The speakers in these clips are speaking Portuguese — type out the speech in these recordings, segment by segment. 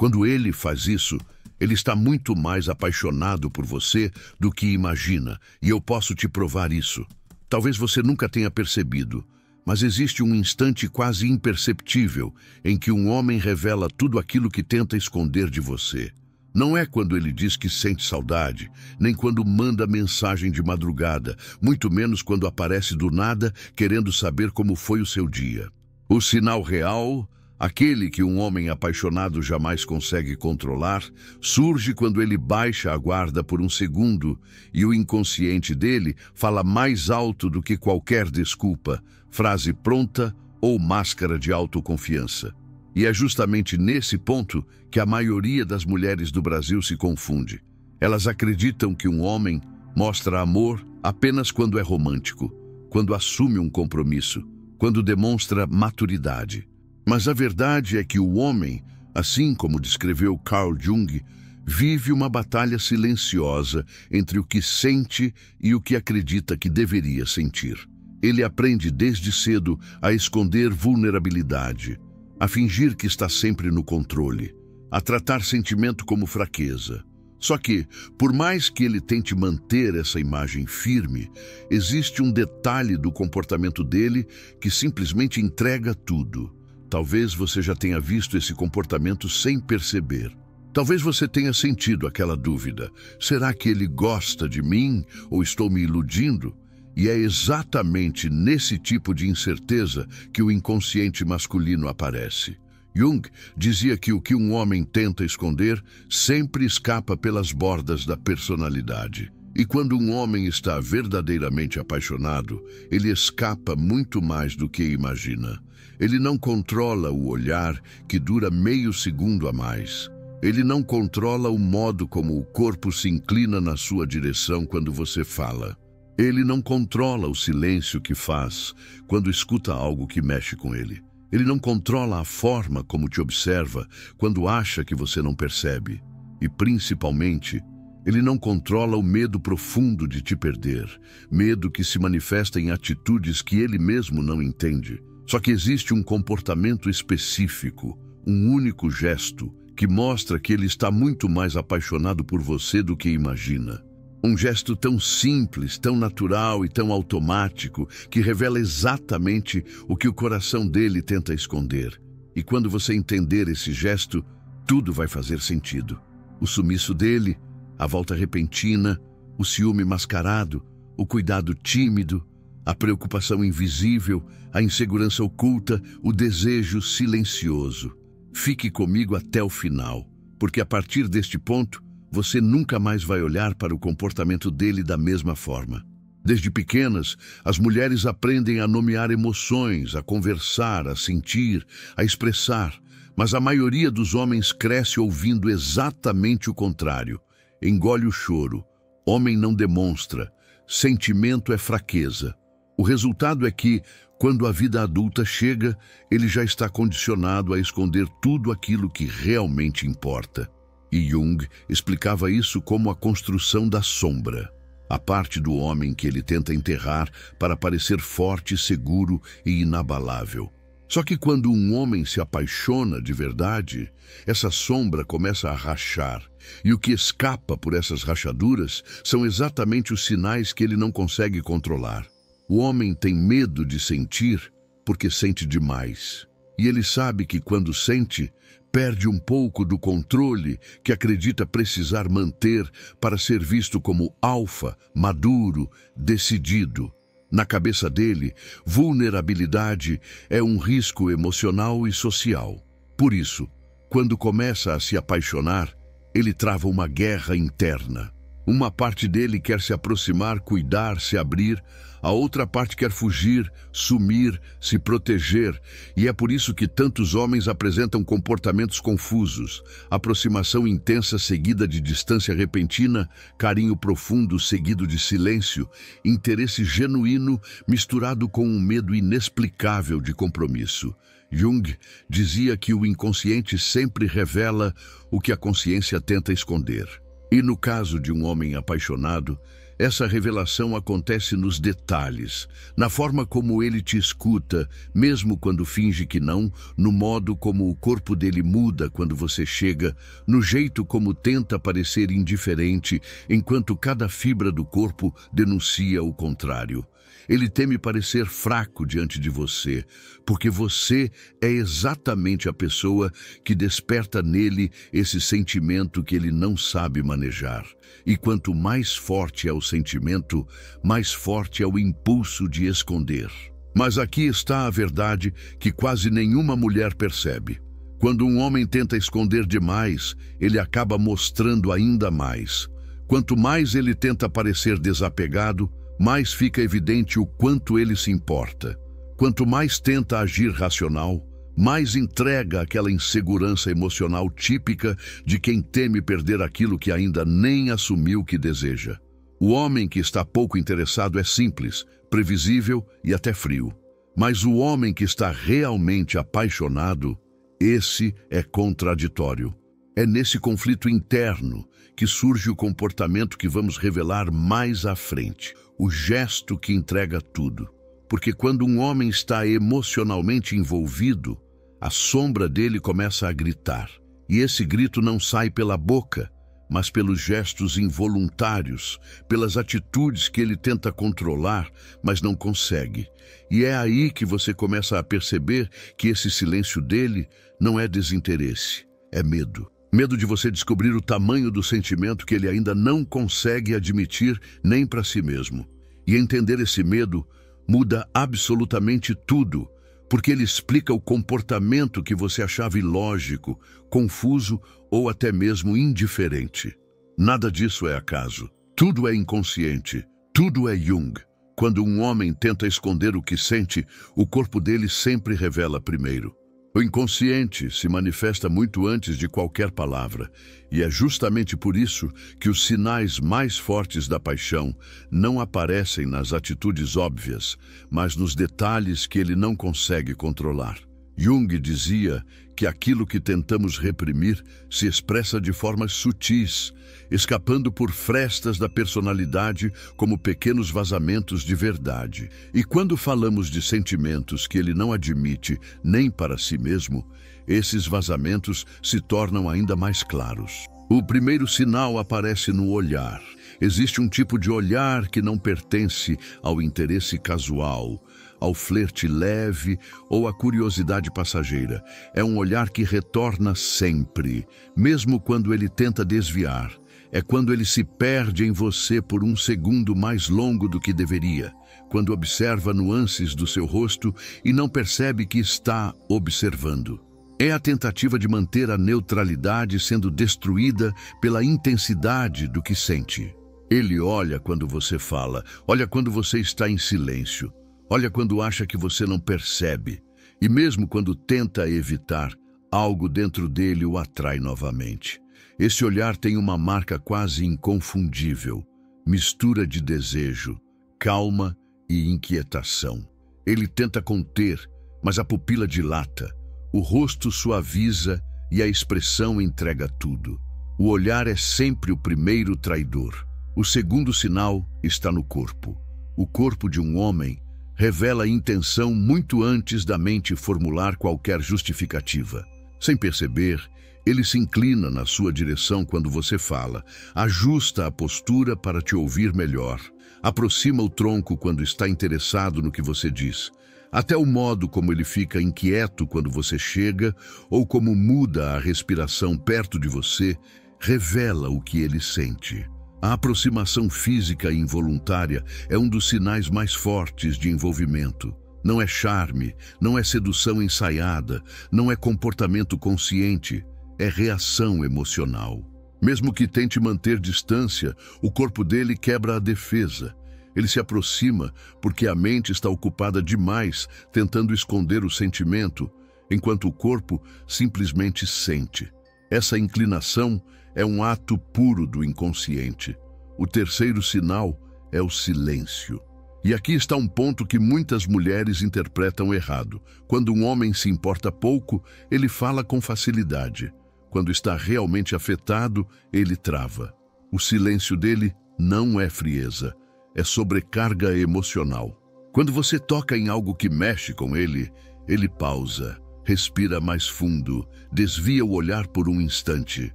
Quando ele faz isso, ele está muito mais apaixonado por você do que imagina, e eu posso te provar isso. Talvez você nunca tenha percebido, mas existe um instante quase imperceptível em que um homem revela tudo aquilo que tenta esconder de você. Não é quando ele diz que sente saudade, nem quando manda mensagem de madrugada, muito menos quando aparece do nada querendo saber como foi o seu dia. O sinal real, aquele que um homem apaixonado jamais consegue controlar, surge quando ele baixa a guarda por um segundo e o inconsciente dele fala mais alto do que qualquer desculpa, frase pronta ou máscara de autoconfiança. E é justamente nesse ponto que a maioria das mulheres do Brasil se confunde. Elas acreditam que um homem mostra amor apenas quando é romântico, quando assume um compromisso, quando demonstra maturidade. Mas a verdade é que o homem, assim como descreveu Carl Jung, vive uma batalha silenciosa entre o que sente e o que acredita que deveria sentir. Ele aprende desde cedo a esconder vulnerabilidade, a fingir que está sempre no controle, a tratar sentimento como fraqueza. Só que, por mais que ele tente manter essa imagem firme, existe um detalhe do comportamento dele que simplesmente entrega tudo. Talvez você já tenha visto esse comportamento sem perceber. Talvez você tenha sentido aquela dúvida: será que ele gosta de mim ou estou me iludindo? E é exatamente nesse tipo de incerteza que o inconsciente masculino aparece. Jung dizia que o que um homem tenta esconder sempre escapa pelas bordas da personalidade. E quando um homem está verdadeiramente apaixonado, ele escapa muito mais do que imagina. Ele não controla o olhar, que dura meio segundo a mais. Ele não controla o modo como o corpo se inclina na sua direção quando você fala. Ele não controla o silêncio que faz quando escuta algo que mexe com ele. Ele não controla a forma como te observa quando acha que você não percebe. E, principalmente, ele não controla o medo profundo de te perder, medo que se manifesta em atitudes que ele mesmo não entende. Só que existe um comportamento específico, um único gesto, que mostra que ele está muito mais apaixonado por você do que imagina. Um gesto tão simples, tão natural e tão automático que revela exatamente o que o coração dele tenta esconder. E quando você entender esse gesto, tudo vai fazer sentido. O sumiço dele, a volta repentina, o ciúme mascarado, o cuidado tímido, a preocupação invisível, a insegurança oculta, o desejo silencioso. Fique comigo até o final, porque a partir deste ponto, você nunca mais vai olhar para o comportamento dele da mesma forma. Desde pequenas, as mulheres aprendem a nomear emoções, a conversar, a sentir, a expressar, mas a maioria dos homens cresce ouvindo exatamente o contrário. Engole o choro, homem não demonstra, sentimento é fraqueza. O resultado é que, quando a vida adulta chega, ele já está condicionado a esconder tudo aquilo que realmente importa. E Jung explicava isso como a construção da sombra, a parte do homem que ele tenta enterrar para parecer forte, seguro e inabalável. Só que quando um homem se apaixona de verdade, essa sombra começa a rachar, e o que escapa por essas rachaduras são exatamente os sinais que ele não consegue controlar. O homem tem medo de sentir porque sente demais. E ele sabe que quando sente, perde um pouco do controle que acredita precisar manter para ser visto como alfa, maduro, decidido. Na cabeça dele, vulnerabilidade é um risco emocional e social. Por isso, quando começa a se apaixonar, ele trava uma guerra interna. Uma parte dele quer se aproximar, cuidar, se abrir. A outra parte quer fugir, sumir, se proteger. E é por isso que tantos homens apresentam comportamentos confusos. Aproximação intensa seguida de distância repentina, carinho profundo seguido de silêncio, interesse genuíno misturado com um medo inexplicável de compromisso. Jung dizia que o inconsciente sempre revela o que a consciência tenta esconder. E no caso de um homem apaixonado, Essa revelação acontece nos detalhes, na forma como ele te escuta, mesmo quando finge que não, no modo como o corpo dele muda quando você chega, no jeito como tenta parecer indiferente, enquanto cada fibra do corpo denuncia o contrário. Ele teme parecer fraco diante de você, porque você é exatamente a pessoa que desperta nele esse sentimento que ele não sabe manejar. E quanto mais forte é o sentimento, mais forte é o impulso de esconder. Mas aqui está a verdade que quase nenhuma mulher percebe. Quando um homem tenta esconder demais, ele acaba mostrando ainda mais. Quanto mais ele tenta parecer desapegado, mais fica evidente o quanto ele se importa. Quanto mais tenta agir racional, mais entrega aquela insegurança emocional típica de quem teme perder aquilo que ainda nem assumiu que deseja. O homem que está pouco interessado é simples, previsível e até frio. Mas o homem que está realmente apaixonado, esse é contraditório. É nesse conflito interno que surge o comportamento que vamos revelar mais à frente. O gesto que entrega tudo. Porque quando um homem está emocionalmente envolvido, a sombra dele começa a gritar. E esse grito não sai pela boca, mas pelos gestos involuntários, pelas atitudes que ele tenta controlar, mas não consegue. E é aí que você começa a perceber que esse silêncio dele não é desinteresse, é medo. Medo de você descobrir o tamanho do sentimento que ele ainda não consegue admitir nem para si mesmo. E entender esse medo muda absolutamente tudo, porque ele explica o comportamento que você achava ilógico, confuso ou até mesmo indiferente. Nada disso é acaso. Tudo é inconsciente. Tudo é Jung. Quando um homem tenta esconder o que sente, o corpo dele sempre revela primeiro. O inconsciente se manifesta muito antes de qualquer palavra, e é justamente por isso que os sinais mais fortes da paixão não aparecem nas atitudes óbvias, mas nos detalhes que ele não consegue controlar. Jung dizia que aquilo que tentamos reprimir se expressa de formas sutis, escapando por frestas da personalidade como pequenos vazamentos de verdade. E quando falamos de sentimentos que ele não admite nem para si mesmo, esses vazamentos se tornam ainda mais claros. O primeiro sinal aparece no olhar. Existe um tipo de olhar que não pertence ao interesse casual, ao flerte leve ou à curiosidade passageira. É um olhar que retorna sempre, mesmo quando ele tenta desviar. É quando ele se perde em você por um segundo mais longo do que deveria, quando observa nuances do seu rosto e não percebe que está observando. É a tentativa de manter a neutralidade sendo destruída pela intensidade do que sente. Ele olha quando você fala, olha quando você está em silêncio, olha quando acha que você não percebe, e mesmo quando tenta evitar, algo dentro dele o atrai novamente. Esse olhar tem uma marca quase inconfundível, mistura de desejo, calma e inquietação. Ele tenta conter, mas a pupila dilata, o rosto suaviza e a expressão entrega tudo. O olhar é sempre o primeiro traidor. O segundo sinal está no corpo. O corpo de um homem revela intenção muito antes da mente formular qualquer justificativa. Sem perceber, ele se inclina na sua direção quando você fala, ajusta a postura para te ouvir melhor, aproxima o tronco quando está interessado no que você diz. Até o modo como ele fica inquieto quando você chega ou como muda a respiração perto de você revela o que ele sente. A aproximação física e involuntária é um dos sinais mais fortes de envolvimento. Não é charme, não é sedução ensaiada, não é comportamento consciente, é reação emocional. Mesmo que tente manter distância, o corpo dele quebra a defesa. Ele se aproxima porque a mente está ocupada demais tentando esconder o sentimento, enquanto o corpo simplesmente sente. Essa inclinação é um ato puro do inconsciente. O terceiro sinal é o silêncio. E aqui está um ponto que muitas mulheres interpretam errado. Quando um homem se importa pouco, ele fala com facilidade. Quando está realmente afetado, ele trava. O silêncio dele não é frieza, é sobrecarga emocional. Quando você toca em algo que mexe com ele, ele pausa, respira mais fundo, desvia o olhar por um instante.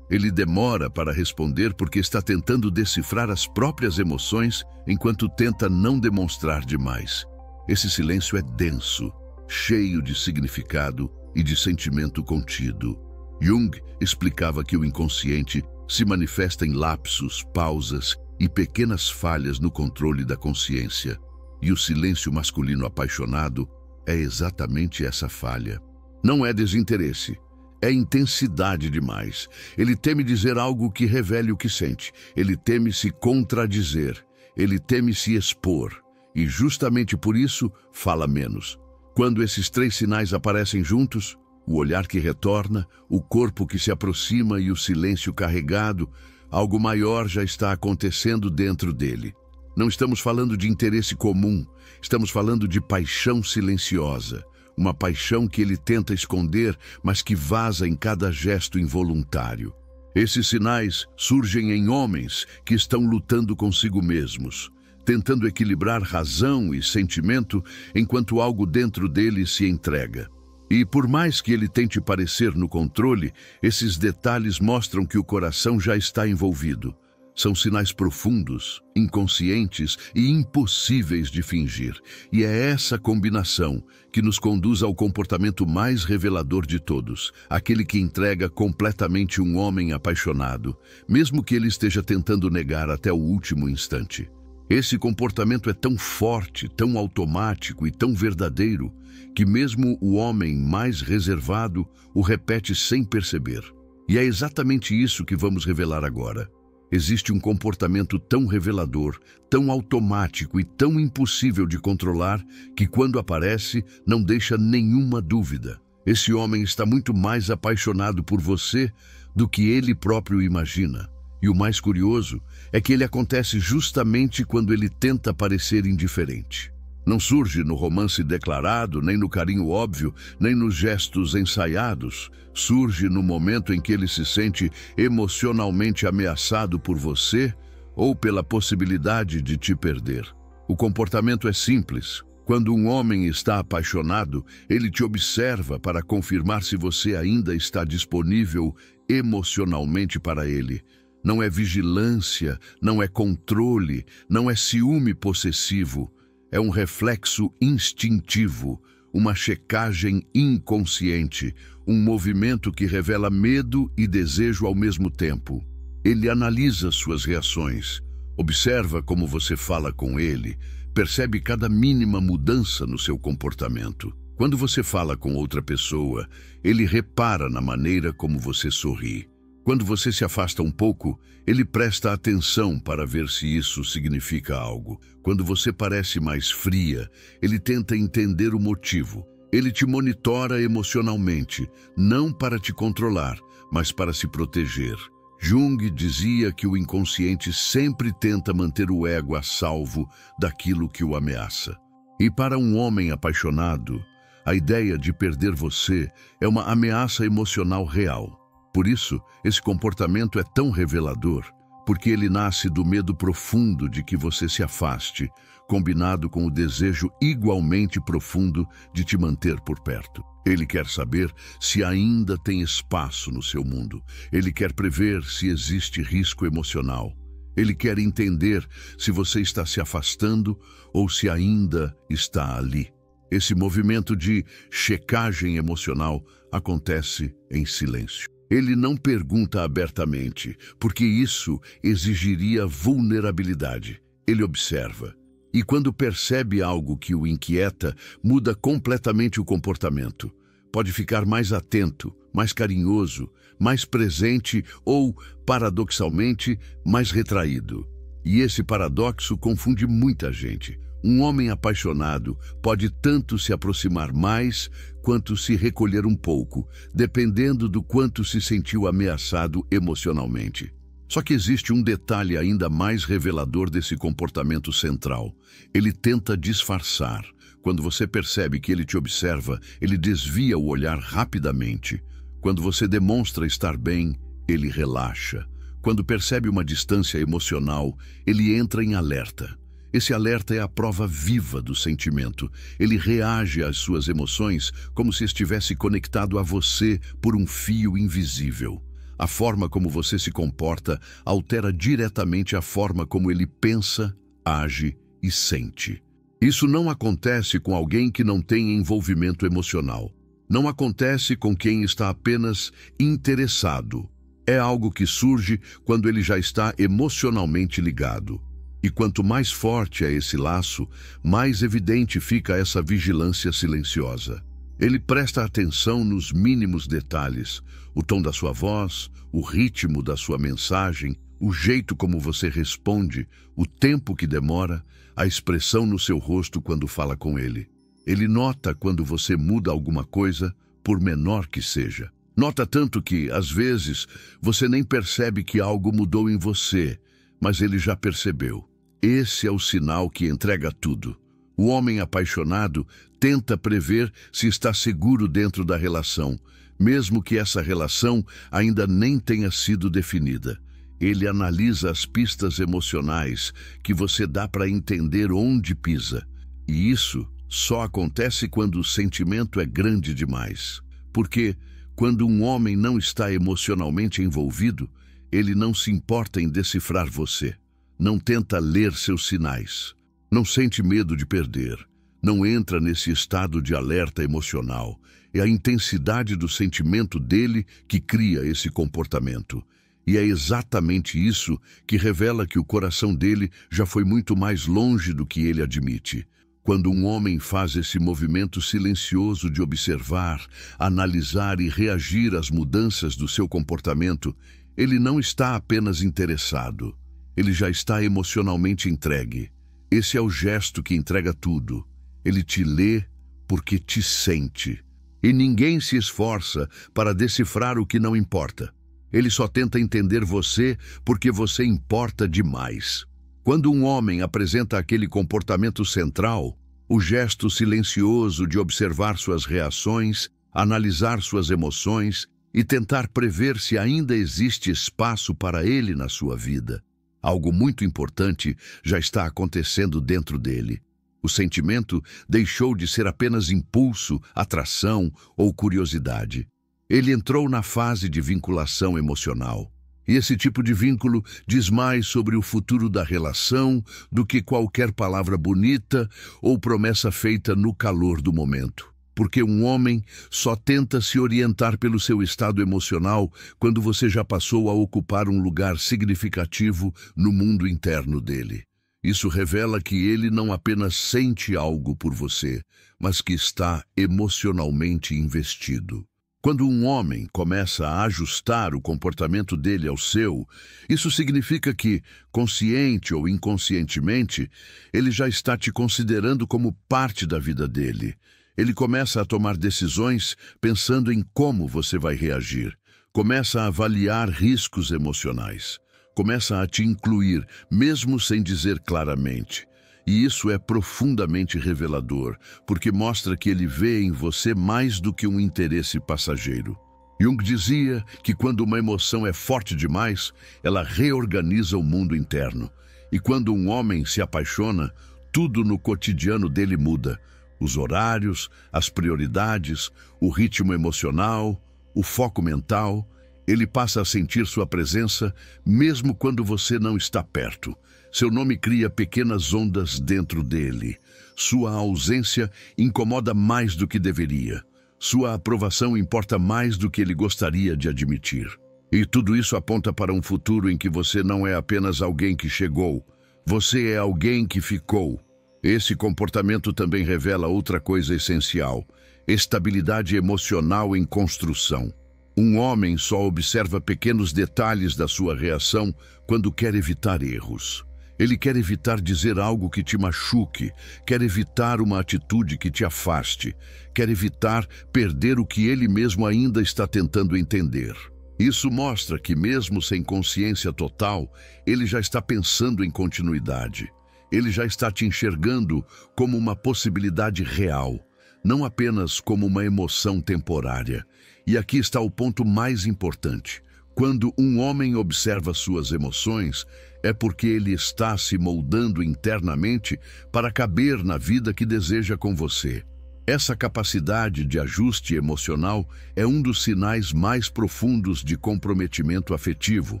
Ele demora para responder porque está tentando decifrar as próprias emoções enquanto tenta não demonstrar demais. Esse silêncio é denso, cheio de significado e de sentimento contido. Jung explicava que o inconsciente se manifesta em lapsos, pausas e pequenas falhas no controle da consciência. E o silêncio masculino apaixonado é exatamente essa falha. Não é desinteresse, é intensidade demais. Ele teme dizer algo que revele o que sente. Ele teme se contradizer. Ele teme se expor. E justamente por isso, fala menos. Quando esses três sinais aparecem juntos, o olhar que retorna, o corpo que se aproxima e o silêncio carregado, algo maior já está acontecendo dentro dele. Não estamos falando de interesse comum, estamos falando de paixão silenciosa. Uma paixão que ele tenta esconder, mas que vaza em cada gesto involuntário. Esses sinais surgem em homens que estão lutando consigo mesmos, tentando equilibrar razão e sentimento enquanto algo dentro dele se entrega. E por mais que ele tente parecer no controle, esses detalhes mostram que o coração já está envolvido. São sinais profundos, inconscientes e impossíveis de fingir. E é essa combinação que nos conduz ao comportamento mais revelador de todos, aquele que entrega completamente um homem apaixonado, mesmo que ele esteja tentando negar até o último instante. Esse comportamento é tão forte, tão automático e tão verdadeiro, que mesmo o homem mais reservado o repete sem perceber. E é exatamente isso que vamos revelar agora. Existe um comportamento tão revelador, tão automático e tão impossível de controlar que, quando aparece, não deixa nenhuma dúvida. Esse homem está muito mais apaixonado por você do que ele próprio imagina. E o mais curioso é que ele acontece justamente quando ele tenta parecer indiferente. Não surge no romance declarado, nem no carinho óbvio, nem nos gestos ensaiados. Surge no momento em que ele se sente emocionalmente ameaçado por você ou pela possibilidade de te perder. O comportamento é simples. Quando um homem está apaixonado, ele te observa para confirmar se você ainda está disponível emocionalmente para ele. Não é vigilância, não é controle, não é ciúme possessivo. É um reflexo instintivo, uma checagem inconsciente, um movimento que revela medo e desejo ao mesmo tempo. Ele analisa suas reações, observa como você fala com ele, percebe cada mínima mudança no seu comportamento. Quando você fala com outra pessoa, ele repara na maneira como você sorri. Quando você se afasta um pouco, ele presta atenção para ver se isso significa algo. Quando você parece mais fria, ele tenta entender o motivo. Ele te monitora emocionalmente, não para te controlar, mas para se proteger. Jung dizia que o inconsciente sempre tenta manter o ego a salvo daquilo que o ameaça. E para um homem apaixonado, a ideia de perder você é uma ameaça emocional real. Por isso, esse comportamento é tão revelador, porque ele nasce do medo profundo de que você se afaste, combinado com o desejo igualmente profundo de te manter por perto. Ele quer saber se ainda tem espaço no seu mundo. Ele quer prever se existe risco emocional. Ele quer entender se você está se afastando ou se ainda está ali. Esse movimento de checagem emocional acontece em silêncio. Ele não pergunta abertamente, porque isso exigiria vulnerabilidade. Ele observa. E quando percebe algo que o inquieta, muda completamente o comportamento. Pode ficar mais atento, mais carinhoso, mais presente ou, paradoxalmente, mais retraído. E esse paradoxo confunde muita gente. Um homem apaixonado pode tanto se aproximar mais quanto se recolher um pouco, dependendo do quanto se sentiu ameaçado emocionalmente. Só que existe um detalhe ainda mais revelador desse comportamento central. Ele tenta disfarçar. Quando você percebe que ele te observa, ele desvia o olhar rapidamente. Quando você demonstra estar bem, ele relaxa. Quando percebe uma distância emocional, ele entra em alerta. Esse alerta é a prova viva do sentimento. Ele reage às suas emoções como se estivesse conectado a você por um fio invisível. A forma como você se comporta altera diretamente a forma como ele pensa, age e sente. Isso não acontece com alguém que não tem envolvimento emocional. Não acontece com quem está apenas interessado. É algo que surge quando ele já está emocionalmente ligado. E quanto mais forte é esse laço, mais evidente fica essa vigilância silenciosa. Ele presta atenção nos mínimos detalhes, o tom da sua voz, o ritmo da sua mensagem, o jeito como você responde, o tempo que demora, a expressão no seu rosto quando fala com ele. Ele nota quando você muda alguma coisa, por menor que seja. Nota tanto que, às vezes, você nem percebe que algo mudou em você, mas ele já percebeu. Esse é o sinal que entrega tudo. O homem apaixonado tenta prever se está seguro dentro da relação, mesmo que essa relação ainda nem tenha sido definida. Ele analisa as pistas emocionais que você dá para entender onde pisa. E isso só acontece quando o sentimento é grande demais. Porque, quando um homem não está emocionalmente envolvido, ele não se importa em decifrar você. Não tenta ler seus sinais. Não sente medo de perder. Não entra nesse estado de alerta emocional. É a intensidade do sentimento dele que cria esse comportamento. E é exatamente isso que revela que o coração dele já foi muito mais longe do que ele admite. Quando um homem faz esse movimento silencioso de observar, analisar e reagir às mudanças do seu comportamento, ele não está apenas interessado. Ele já está emocionalmente entregue. Esse é o gesto que entrega tudo. Ele te lê porque te sente. E ninguém se esforça para decifrar o que não importa. Ele só tenta entender você porque você importa demais. Quando um homem apresenta aquele comportamento central, o gesto silencioso de observar suas reações, analisar suas emoções e tentar prever se ainda existe espaço para ele na sua vida, algo muito importante já está acontecendo dentro dele. O sentimento deixou de ser apenas impulso, atração ou curiosidade. Ele entrou na fase de vinculação emocional. E esse tipo de vínculo diz mais sobre o futuro da relação do que qualquer palavra bonita ou promessa feita no calor do momento. Porque um homem só tenta se orientar pelo seu estado emocional quando você já passou a ocupar um lugar significativo no mundo interno dele. Isso revela que ele não apenas sente algo por você, mas que está emocionalmente investido. Quando um homem começa a ajustar o comportamento dele ao seu, isso significa que, consciente ou inconscientemente, ele já está te considerando como parte da vida dele. Ele começa a tomar decisões pensando em como você vai reagir. Começa a avaliar riscos emocionais. Começa a te incluir, mesmo sem dizer claramente. E isso é profundamente revelador, porque mostra que ele vê em você mais do que um interesse passageiro. Jung dizia que quando uma emoção é forte demais, ela reorganiza o mundo interno. E quando um homem se apaixona, tudo no cotidiano dele muda. Os horários, as prioridades, o ritmo emocional, o foco mental. Ele passa a sentir sua presença mesmo quando você não está perto. Seu nome cria pequenas ondas dentro dele. Sua ausência incomoda mais do que deveria. Sua aprovação importa mais do que ele gostaria de admitir. E tudo isso aponta para um futuro em que você não é apenas alguém que chegou. Você é alguém que ficou. Esse comportamento também revela outra coisa essencial: estabilidade emocional em construção. Um homem só observa pequenos detalhes da sua reação quando quer evitar erros. Ele quer evitar dizer algo que te machuque, quer evitar uma atitude que te afaste, quer evitar perder o que ele mesmo ainda está tentando entender. Isso mostra que, mesmo sem consciência total, ele já está pensando em continuidade. Ele já está te enxergando como uma possibilidade real, não apenas como uma emoção temporária. E aqui está o ponto mais importante. Quando um homem observa suas emoções, é porque ele está se moldando internamente para caber na vida que deseja com você. Essa capacidade de ajuste emocional é um dos sinais mais profundos de comprometimento afetivo,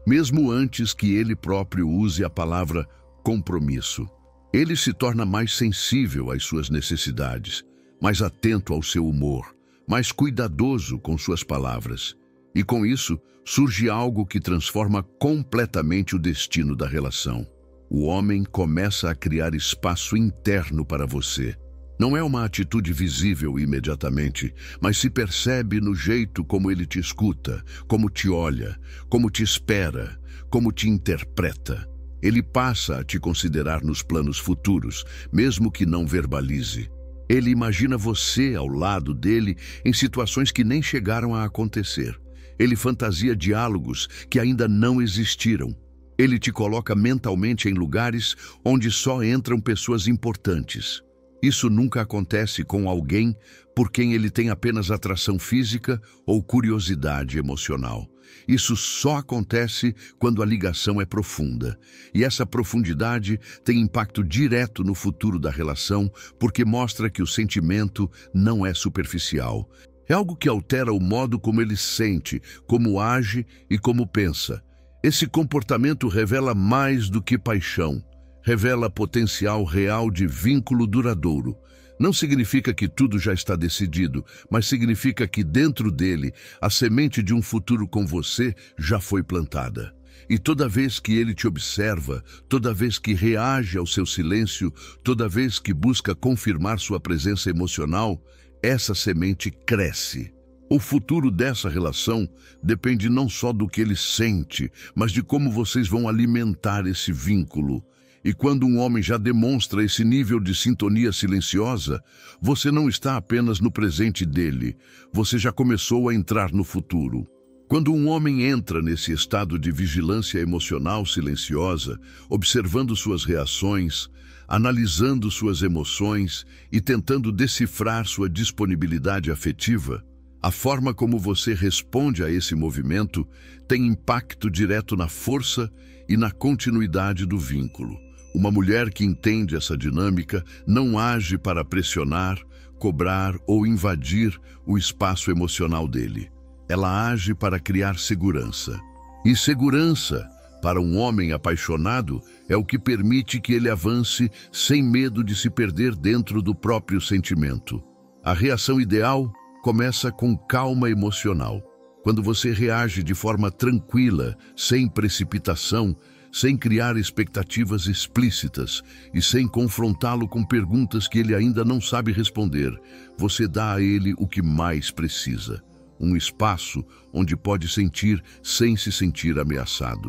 mesmo antes que ele próprio use a palavra compromisso. Ele se torna mais sensível às suas necessidades, mais atento ao seu humor, mais cuidadoso com suas palavras. E com isso, surge algo que transforma completamente o destino da relação. O homem começa a criar espaço interno para você. Não é uma atitude visível imediatamente, mas se percebe no jeito como ele te escuta, como te olha, como te espera, como te interpreta. Ele passa a te considerar nos planos futuros, mesmo que não verbalize. Ele imagina você ao lado dele em situações que nem chegaram a acontecer. Ele fantasia diálogos que ainda não existiram. Ele te coloca mentalmente em lugares onde só entram pessoas importantes. Isso nunca acontece com alguém por quem ele tem apenas atração física ou curiosidade emocional. Isso só acontece quando a ligação é profunda. E essa profundidade tem impacto direto no futuro da relação, porque mostra que o sentimento não é superficial. É algo que altera o modo como ele sente, como age e como pensa. Esse comportamento revela mais do que paixão. Revela potencial real de vínculo duradouro. Não significa que tudo já está decidido, mas significa que dentro dele, a semente de um futuro com você já foi plantada. E toda vez que ele te observa, toda vez que reage ao seu silêncio, toda vez que busca confirmar sua presença emocional, essa semente cresce. O futuro dessa relação depende não só do que ele sente, mas de como vocês vão alimentar esse vínculo. E quando um homem já demonstra esse nível de sintonia silenciosa, você não está apenas no presente dele, você já começou a entrar no futuro. Quando um homem entra nesse estado de vigilância emocional silenciosa, observando suas reações, analisando suas emoções e tentando decifrar sua disponibilidade afetiva, a forma como você responde a esse movimento tem impacto direto na força e na continuidade do vínculo. Uma mulher que entende essa dinâmica não age para pressionar, cobrar ou invadir o espaço emocional dele. Ela age para criar segurança. E segurança, para um homem apaixonado, é o que permite que ele avance sem medo de se perder dentro do próprio sentimento. A reação ideal começa com calma emocional. Quando você reage de forma tranquila, sem precipitação, sem criar expectativas explícitas e sem confrontá-lo com perguntas que ele ainda não sabe responder, você dá a ele o que mais precisa, um espaço onde pode sentir sem se sentir ameaçado.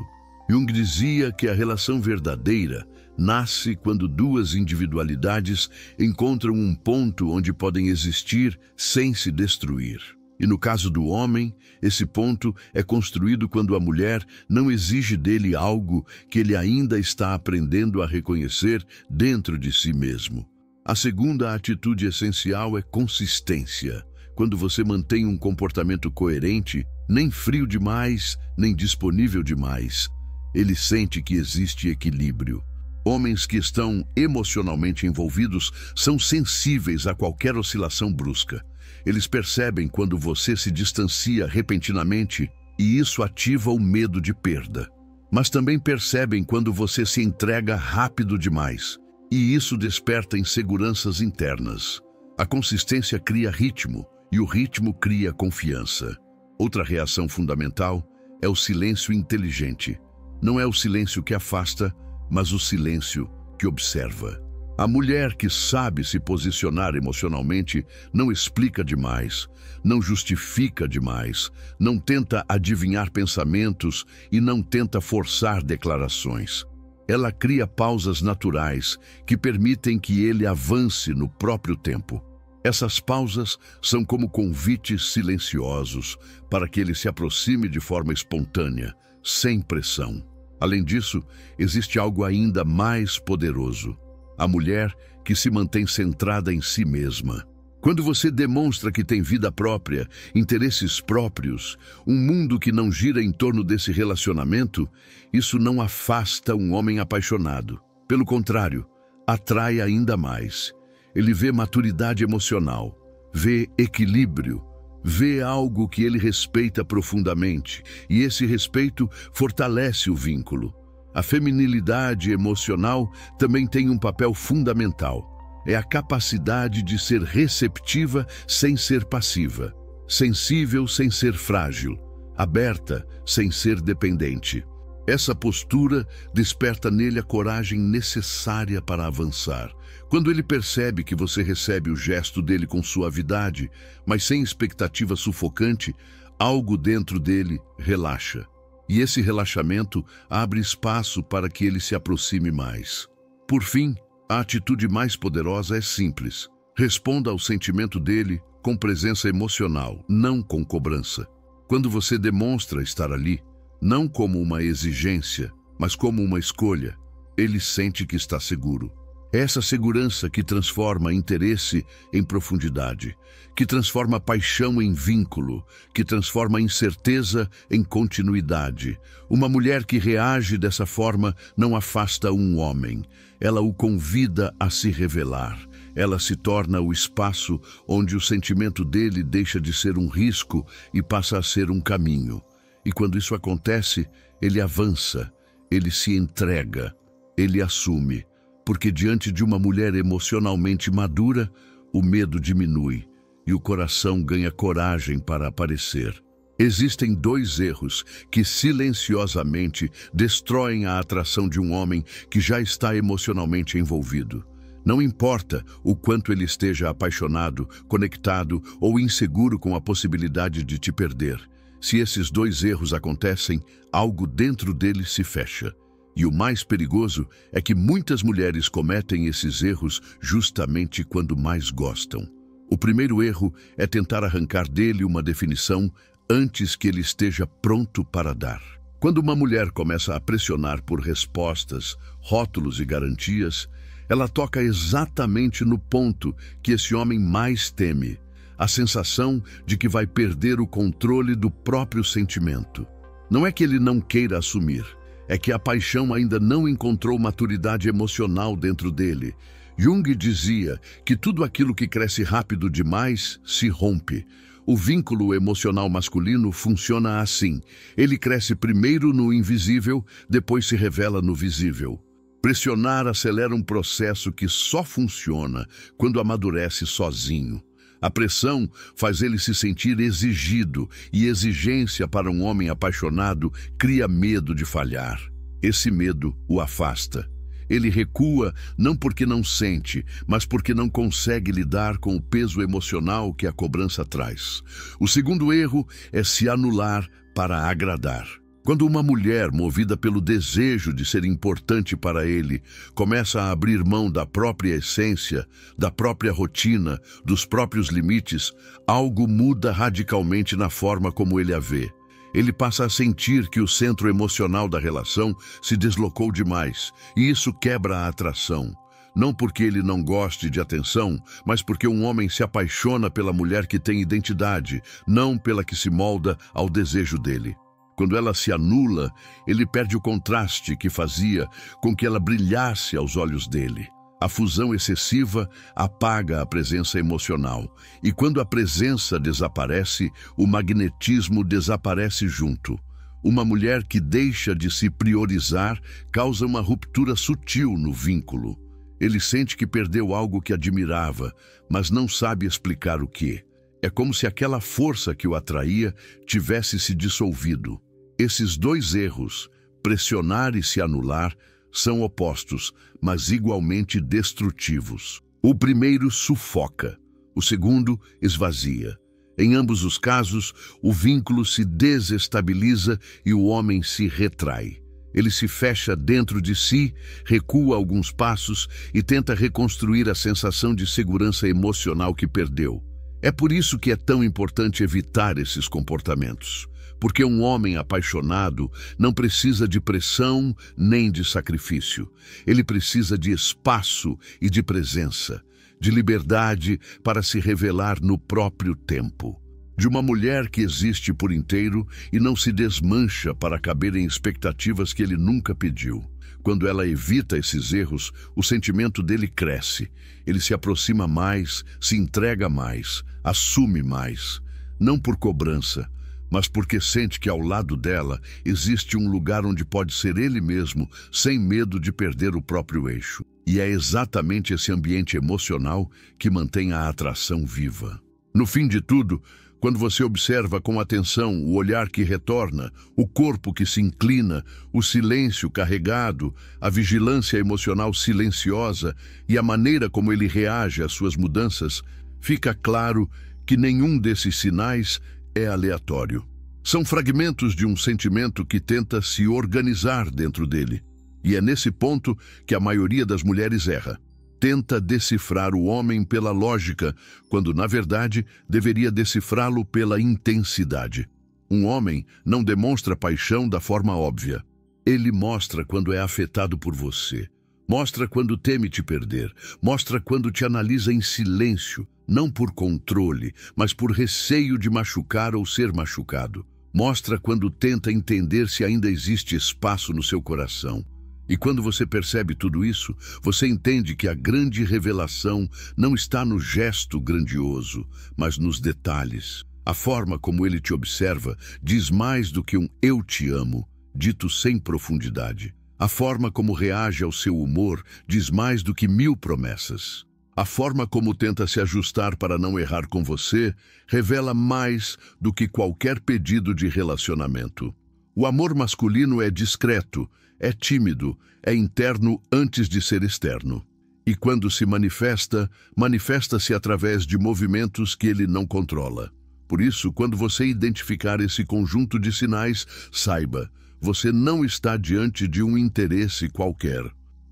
Jung dizia que a relação verdadeira nasce quando duas individualidades encontram um ponto onde podem existir sem se destruir. E no caso do homem, esse ponto é construído quando a mulher não exige dele algo que ele ainda está aprendendo a reconhecer dentro de si mesmo. A segunda atitude essencial é consistência. Quando você mantém um comportamento coerente, nem frio demais, nem disponível demais, ele sente que existe equilíbrio. Homens que estão emocionalmente envolvidos são sensíveis a qualquer oscilação brusca. Eles percebem quando você se distancia repentinamente e isso ativa o medo de perda. Mas também percebem quando você se entrega rápido demais e isso desperta inseguranças internas. A consistência cria ritmo e o ritmo cria confiança. Outra reação fundamental é o silêncio inteligente. Não é o silêncio que afasta, mas o silêncio que observa. A mulher que sabe se posicionar emocionalmente não explica demais, não justifica demais, não tenta adivinhar pensamentos e não tenta forçar declarações. Ela cria pausas naturais que permitem que ele avance no próprio tempo. Essas pausas são como convites silenciosos para que ele se aproxime de forma espontânea, sem pressão. Além disso, existe algo ainda mais poderoso. A mulher que se mantém centrada em si mesma. Quando você demonstra que tem vida própria, interesses próprios, um mundo que não gira em torno desse relacionamento, isso não afasta um homem apaixonado. Pelo contrário, atrai ainda mais. Ele vê maturidade emocional, vê equilíbrio, vê algo que ele respeita profundamente, e esse respeito fortalece o vínculo. A feminilidade emocional também tem um papel fundamental. É a capacidade de ser receptiva sem ser passiva, sensível sem ser frágil, aberta sem ser dependente. Essa postura desperta nele a coragem necessária para avançar. Quando ele percebe que você recebe o gesto dele com suavidade, mas sem expectativa sufocante, algo dentro dele relaxa. E esse relaxamento abre espaço para que ele se aproxime mais. Por fim, a atitude mais poderosa é simples. Responda ao sentimento dele com presença emocional, não com cobrança. Quando você demonstra estar ali, não como uma exigência, mas como uma escolha, ele sente que está seguro. É essa segurança que transforma interesse em profundidade, que transforma paixão em vínculo, que transforma incerteza em continuidade. Uma mulher que reage dessa forma não afasta um homem. Ela o convida a se revelar. Ela se torna o espaço onde o sentimento dele deixa de ser um risco e passa a ser um caminho. E quando isso acontece, ele avança, ele se entrega, ele assume. Porque diante de uma mulher emocionalmente madura, o medo diminui e o coração ganha coragem para aparecer. Existem dois erros que silenciosamente destroem a atração de um homem que já está emocionalmente envolvido. Não importa o quanto ele esteja apaixonado, conectado ou inseguro com a possibilidade de te perder. Se esses dois erros acontecem, algo dentro dele se fecha. E o mais perigoso é que muitas mulheres cometem esses erros justamente quando mais gostam. O primeiro erro é tentar arrancar dele uma definição antes que ele esteja pronto para dar. Quando uma mulher começa a pressionar por respostas, rótulos e garantias, ela toca exatamente no ponto que esse homem mais teme, a sensação de que vai perder o controle do próprio sentimento. Não é que ele não queira assumir, é que a paixão ainda não encontrou maturidade emocional dentro dele. Jung dizia que tudo aquilo que cresce rápido demais se rompe. O vínculo emocional masculino funciona assim. Ele cresce primeiro no invisível, depois se revela no visível. Pressionar acelera um processo que só funciona quando amadurece sozinho. A pressão faz ele se sentir exigido, e exigência para um homem apaixonado cria medo de falhar. Esse medo o afasta. Ele recua não porque não sente, mas porque não consegue lidar com o peso emocional que a cobrança traz. O segundo erro é se anular para agradar. Quando uma mulher, movida pelo desejo de ser importante para ele, começa a abrir mão da própria essência, da própria rotina, dos próprios limites, algo muda radicalmente na forma como ele a vê. Ele passa a sentir que o centro emocional da relação se deslocou demais, e isso quebra a atração. Não porque ele não goste de atenção, mas porque um homem se apaixona pela mulher que tem identidade, não pela que se molda ao desejo dele. Quando ela se anula, ele perde o contraste que fazia com que ela brilhasse aos olhos dele. A fusão excessiva apaga a presença emocional, e quando a presença desaparece, o magnetismo desaparece junto. Uma mulher que deixa de se priorizar causa uma ruptura sutil no vínculo. Ele sente que perdeu algo que admirava, mas não sabe explicar o que. É como se aquela força que o atraía tivesse se dissolvido. Esses dois erros, pressionar e se anular, são opostos, mas igualmente destrutivos. O primeiro sufoca, o segundo esvazia. Em ambos os casos, o vínculo se desestabiliza e o homem se retrai. Ele se fecha dentro de si, recua alguns passos e tenta reconstruir a sensação de segurança emocional que perdeu. É por isso que é tão importante evitar esses comportamentos. Porque um homem apaixonado não precisa de pressão nem de sacrifício. Ele precisa de espaço e de presença, de liberdade para se revelar no próprio tempo. De uma mulher que existe por inteiro e não se desmancha para caber em expectativas que ele nunca pediu. Quando ela evita esses erros, o sentimento dele cresce. Ele se aproxima mais, se entrega mais, assume mais. Não por cobrança, mas porque sente que ao lado dela existe um lugar onde pode ser ele mesmo, sem medo de perder o próprio eixo. E é exatamente esse ambiente emocional que mantém a atração viva. No fim de tudo, quando você observa com atenção o olhar que retorna, o corpo que se inclina, o silêncio carregado, a vigilância emocional silenciosa e a maneira como ele reage às suas mudanças, fica claro que nenhum desses sinais é aleatório. São fragmentos de um sentimento que tenta se organizar dentro dele. E é nesse ponto que a maioria das mulheres erra. Tenta decifrar o homem pela lógica, quando, na verdade, deveria decifrá-lo pela intensidade. Um homem não demonstra paixão da forma óbvia. Ele mostra quando é afetado por você. Mostra quando teme te perder. Mostra quando te analisa em silêncio, não por controle, mas por receio de machucar ou ser machucado. Mostra quando tenta entender se ainda existe espaço no seu coração. E quando você percebe tudo isso, você entende que a grande revelação não está no gesto grandioso, mas nos detalhes. A forma como ele te observa diz mais do que um "eu te amo", dito sem profundidade. A forma como reage ao seu humor diz mais do que 1000 promessas. A forma como tenta se ajustar para não errar com você revela mais do que qualquer pedido de relacionamento. O amor masculino é discreto, é tímido, é interno antes de ser externo. E quando se manifesta, manifesta-se através de movimentos que ele não controla. Por isso, quando você identificar esse conjunto de sinais, saiba, você não está diante de um interesse qualquer.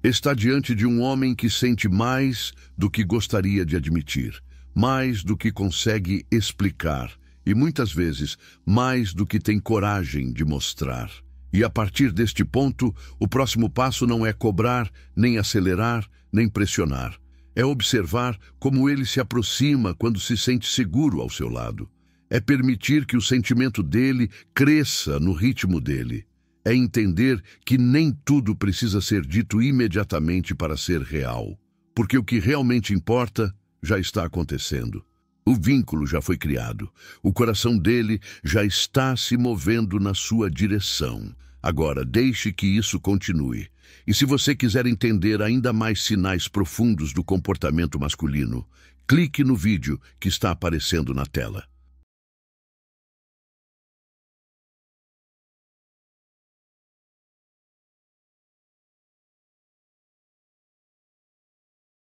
Está diante de um homem que sente mais do que gostaria de admitir, mais do que consegue explicar e, muitas vezes, mais do que tem coragem de mostrar. E a partir deste ponto, o próximo passo não é cobrar, nem acelerar, nem pressionar. É observar como ele se aproxima quando se sente seguro ao seu lado. É permitir que o sentimento dele cresça no ritmo dele. É entender que nem tudo precisa ser dito imediatamente para ser real. Porque o que realmente importa já está acontecendo. O vínculo já foi criado. O coração dele já está se movendo na sua direção. Agora, deixe que isso continue. E se você quiser entender ainda mais sinais profundos do comportamento masculino, clique no vídeo que está aparecendo na tela.